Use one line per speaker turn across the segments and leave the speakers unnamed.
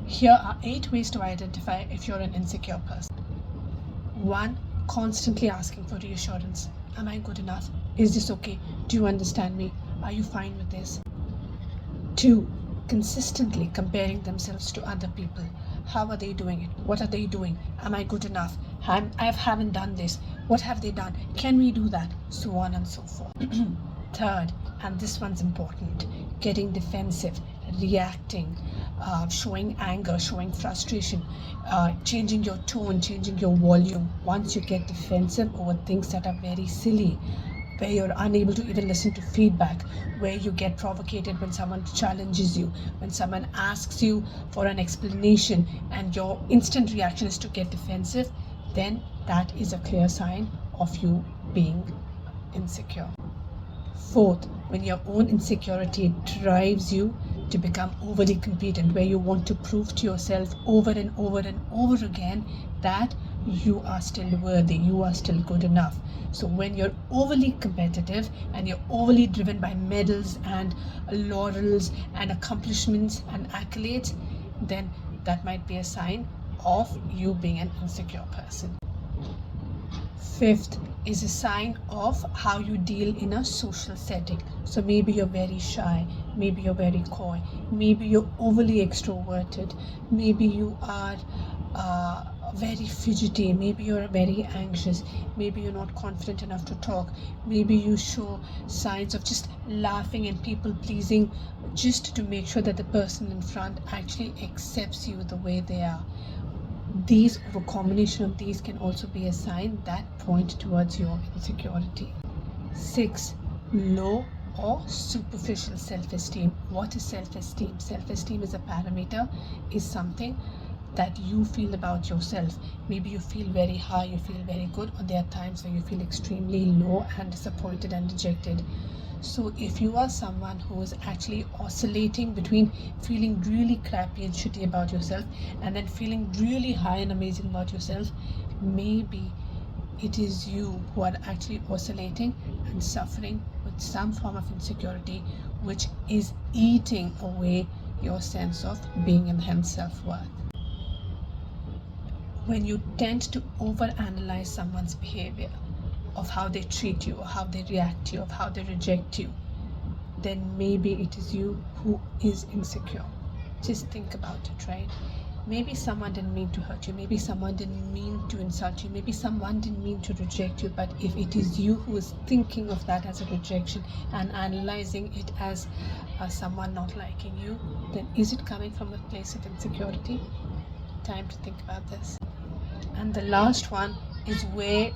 Here are 8 ways to identify if you're an insecure person. 1. Constantly asking for reassurance. Am I good enough? Is this okay? Do you understand me? Are you fine with this? 2. Consistently comparing themselves to other people. How are they doing it? What are they doing? Am I good enough? I haven't done this. What have they done? Can we do that? So on and so forth. 3rd, and this one's important, getting defensive, reacting, showing anger, showing frustration, changing your tone, changing your volume. Once you get defensive over things that are very silly, where you're unable to even listen to feedback, where you get provocated when someone challenges you, when someone asks you for an explanation and your instant reaction is to get defensive, then that is a clear sign of you being insecure. 4th, when your own insecurity drives you to become overly competent, where you want to prove to yourself over and over and over again that you are still worthy, you are still good enough. So when you're overly competitive and you're overly driven by medals and laurels and accomplishments and accolades, then that might be a sign of you being an insecure person. 5th is a sign of how you deal in a social setting. So maybe you're very shy, maybe you're very coy, maybe you're overly extroverted, maybe you are very fidgety, maybe you're very anxious, maybe you're not confident enough to talk, maybe you show signs of just laughing and people pleasing just to make sure that the person in front actually accepts you the way they are. These, or a combination of these, can also be a sign that point towards your insecurity. 6. Low or superficial self-esteem. What is self-esteem? Self-esteem is a parameter, is something that you feel about yourself. Maybe you feel very high, you feel very good, or there are times where you feel extremely low and disappointed and dejected. So if you are someone who is actually oscillating between feeling really crappy and shitty about yourself and then feeling really high and amazing about yourself, maybe it is you who are actually oscillating and suffering with some form of insecurity, which is eating away your sense of being and self-worth. When you tend to overanalyze someone's behavior, of how they treat you, or how they react to you, of how they reject you, then maybe it is you who is insecure. Just think about it, right? Maybe someone didn't mean to hurt you, maybe someone didn't mean to insult you, maybe someone didn't mean to reject you, but if it is you who is thinking of that as a rejection and analyzing it as someone not liking you, then is it coming from a place of insecurity? Time to think about this. And the last one is where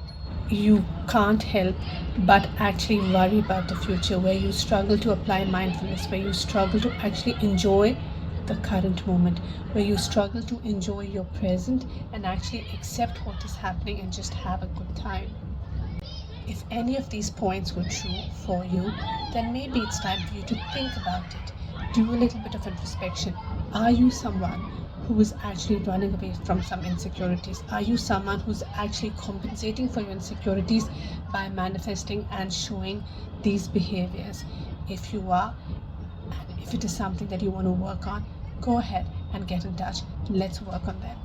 you can't help but actually worry about the future, where you struggle to apply mindfulness, where you struggle to actually enjoy the current moment, where you struggle to enjoy your present and actually accept what is happening and just have a good time. If any of these points were true for you, then maybe it's time for you to think about it. Do a little bit of introspection. Are you someone who is actually running away from some insecurities? Are you someone who's actually compensating for your insecurities by manifesting and showing these behaviors? If you are, and if it is something that you want to work on, go ahead and get in touch. Let's work on them.